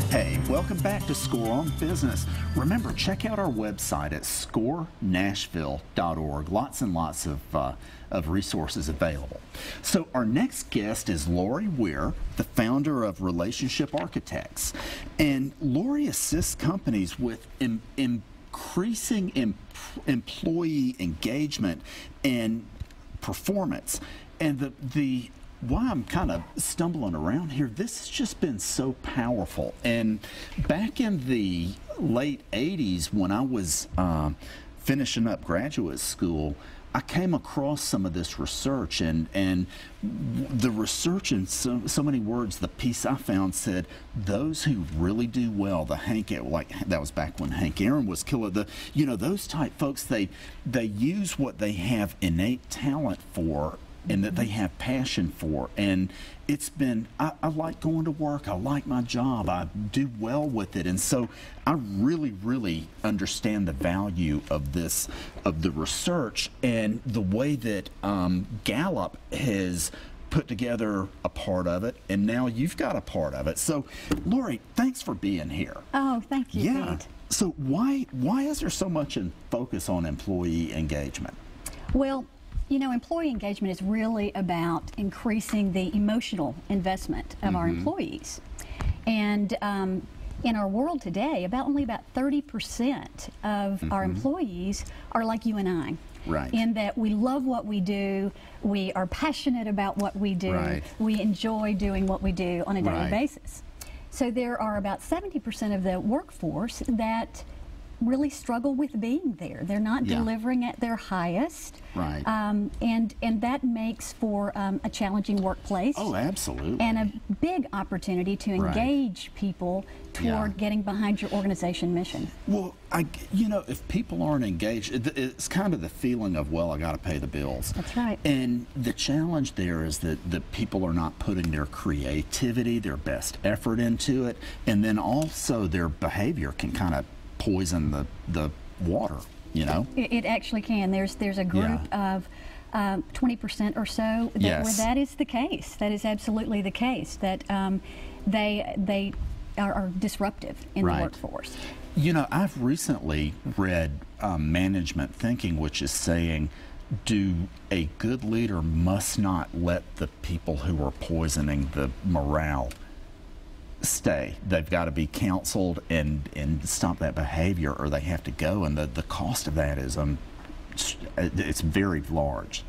Hey, welcome back to Score on Business. Remember, check out our website at scorenashville.org. Lots and lots of resources available. So our next guest is Lori Weir, the founder of Relationship Architects. And Lori assists companies with increasing employee engagement and performance. And why I'm kind of stumbling around here, this has just been so powerful. And back in the late 80s, when I was finishing up graduate school, I came across some of this research, and the research in so many words, the piece I found said, those who really do well, that was back when Hank Aaron was killer, those type folks, they use what they have innate talent for and that they have passion for. And it's been, I like going to work, I like my job, I do well with it. And so I really, really understand the value of the research and the way that Gallup has put together a part of it, and now you've got a part of it. So, Lori, thanks for being here. Oh, thank you, Pete. So why is there so much focus on employee engagement? Well, employee engagement is really about increasing the emotional investment of our employees. And in our world today, only about 30% of our employees are like you and I. Right. In that we love what we do, we are passionate about what we do, right. We enjoy doing what we do on a daily right. basis. So there are about 70% of the workforce that really struggle with being there. They're not delivering at their highest. Right. And that makes for a challenging workplace. Oh, absolutely. And a big opportunity to engage people toward getting behind your organization mission. Well, if people aren't engaged, it's kind of the feeling of, well, I got to pay the bills. That's right. And the challenge there is that the people are not putting their creativity, their best effort into it, and then also their behavior can kind of poison the water, It actually can. There's a group of 20% or so where that is the case. That is absolutely the case, that they are disruptive in the workforce. I've recently read Management Thinking, which is saying, a good leader must not let the people who are poisoning the morale stay. They've got to be counseled and stop that behavior, or they have to go, and the cost of that is it's very large.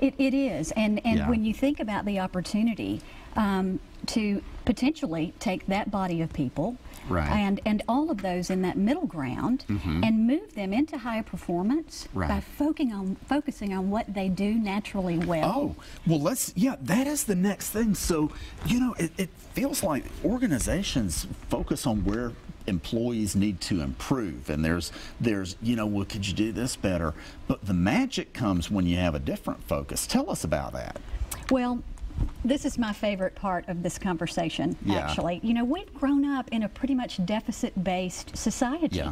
It is, and when you think about the opportunity to potentially take that body of people and all of those in that middle ground and move them into higher performance by focusing on what they do naturally well. Oh, well, that is the next thing. So, it feels like organizations focus on where employees need to improve, and there's well, could you do this better? But the magic comes when you have a different focus. Tell us about that. Well, this is my favorite part of this conversation, actually. We've grown up in a pretty much deficit-based society.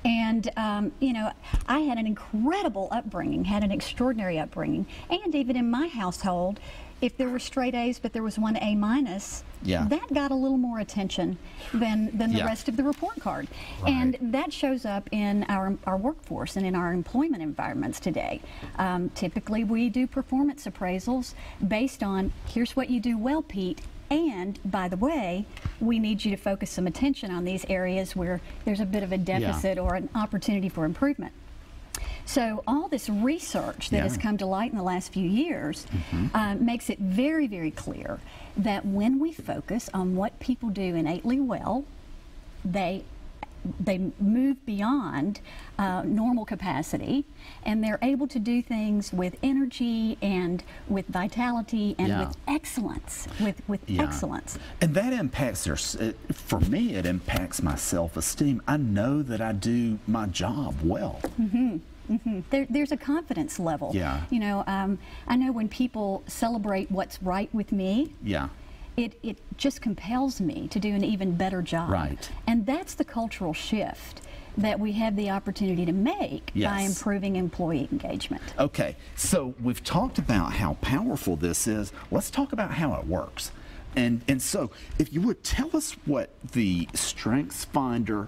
And, I had an incredible upbringing, had an extraordinary upbringing. And even in my household, if there were straight A's but there was one A minus, that got a little more attention than the rest of the report card. Right. And that shows up in our workforce and in our employment environments today. Typically, we do performance appraisals based on, here's what you do well, Pete, and, by the way, we need you to focus some attention on these areas where there's a bit of a deficit or an opportunity for improvement. So all this research that has come to light in the last few years makes it very, very clear that when we focus on what people do innately well, they move beyond normal capacity, and they're able to do things with energy and with vitality and with excellence, with excellence. And that impacts for me, it impacts my self-esteem. I know that I do my job well. There's a confidence level. I know when people celebrate what's right with me, it just compels me to do an even better job. Right. And that's the cultural shift that we have the opportunity to make by improving employee engagement. Okay, so we've talked about how powerful this is. Let's talk about how it works. And so, if you would tell us what the StrengthsFinder,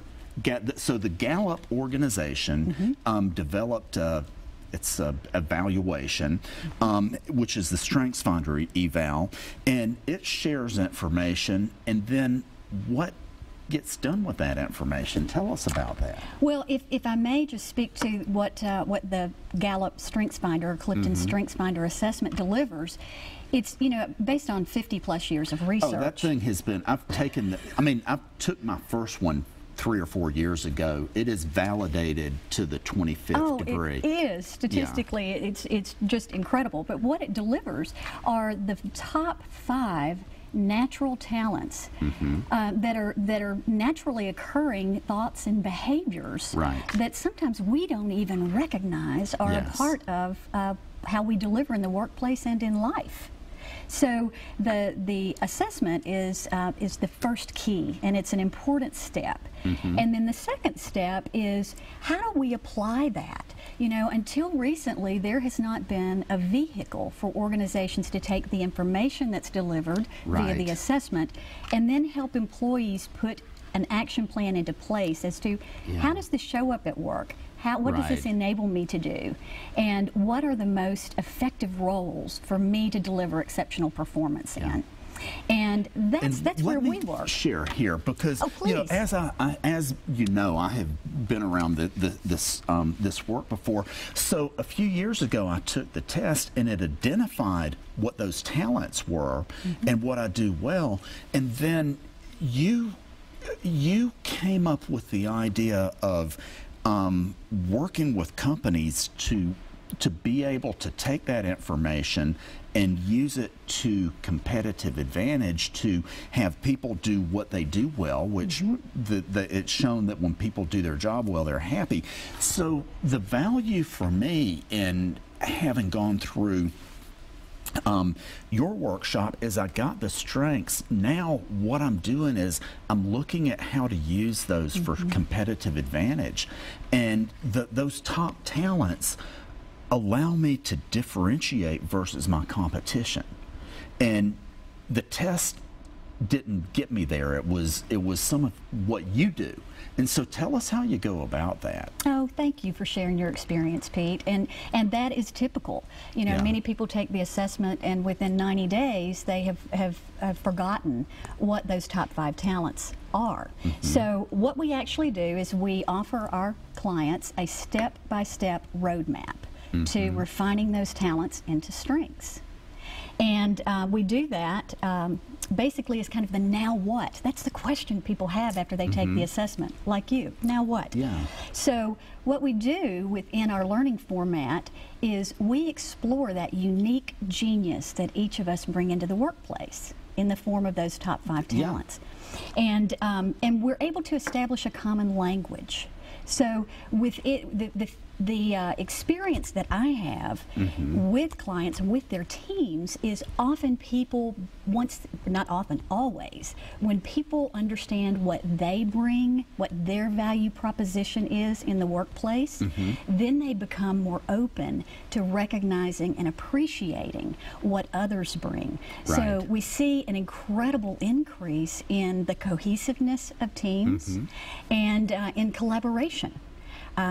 so the Gallup organization developed its evaluation, which is the StrengthsFinder eval, and it shares information, and then what gets done with that information? Tell us about that. Well, if I may just speak to what the Gallup StrengthsFinder or Clifton StrengthsFinder assessment delivers, it's, you know, based on 50+ years of research. Oh, that thing has been, I took my first one 3 or 4 years ago. It is validated to the 25th degree. It is. Statistically, it's just incredible. But what it delivers are the top 5 natural talents that are naturally occurring thoughts and behaviors that sometimes we don't even recognize are a part of how we deliver in the workplace and in life. So the assessment is the first key, and it's an important step. And then the second step is, how do we apply that? You know, until recently, there has not been a vehicle for organizations to take the information that's delivered via the assessment and then help employees put an action plan into place as to how does this show up at work? What does this enable me to do? And what are the most effective roles for me to deliver exceptional performance in? And that's where we work. Share here, because you know, as you know, I have been around this work before. So a few years ago, I took the test, and it identified what those talents were and what I do well. And then you came up with the idea of working with companies to be able to take that information and use it to competitive advantage, to have people do what they do well, which it's shown that when people do their job well, they're happy. So the value for me in having gone through your workshop is I got the strengths. Now what I'm doing is I'm looking at how to use those for competitive advantage. And those top talents allow me to differentiate versus my competition. And the test didn't get me there. It was some of what you do. And so tell us how you go about that. Oh, thank you for sharing your experience, Pete. And that is typical. You know, many people take the assessment, and within 90 days, they have forgotten what those top 5 talents are. So what we actually do is we offer our clients a step-by-step roadmap to refining those talents into strengths. And we do that basically as kind of the now what. That's the question people have after they take the assessment, like you. Now what? So what we do within our learning format is we explore that unique genius that each of us bring into the workplace in the form of those top 5 talents. And we're able to establish a common language. So with it, the experience that I have with clients and with their teams is often people, not often, always, when people understand what they bring, what their value proposition is in the workplace, then they become more open to recognizing and appreciating what others bring. So we see an incredible increase in the cohesiveness of teams and in collaboration.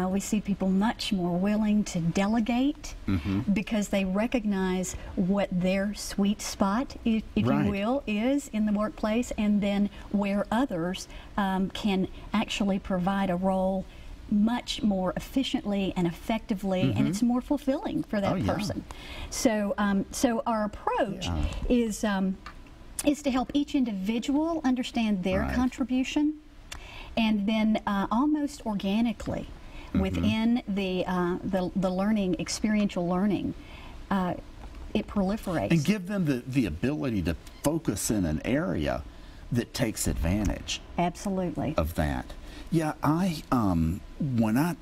We see people much more willing to delegate because they recognize what their sweet spot, if you will, is in the workplace, and then where others can actually provide a role much more efficiently and effectively, and it's more fulfilling for that person. So, so our approach is to help each individual understand their contribution, and then almost organically, within the learning, experiential learning, it proliferates. And give them the ability to focus in an area that takes advantage. Absolutely. Of that. Yeah, when I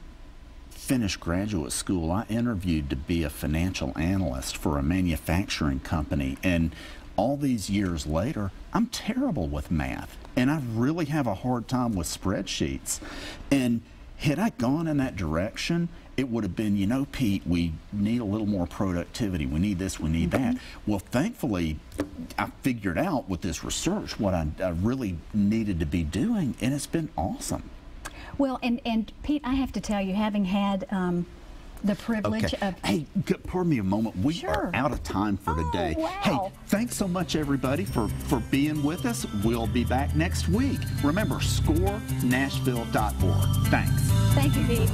finished graduate school, I interviewed to be a financial analyst for a manufacturing company, and all these years later, I'm terrible with math, and I really have a hard time with spreadsheets. And had I gone in that direction it would have been, you know, Pete, we need a little more productivity. We need this, we need that. Well, thankfully, I figured out with this research what I really needed to be doing, and it's been awesome. Well, and Pete, I have to tell you, having had the privilege of... Hey, pardon me a moment. We are out of time for today. Wow. Hey, thanks so much, everybody, for being with us. We'll be back next week. Remember, scorenashville.org. Thanks. Thank you, Pete.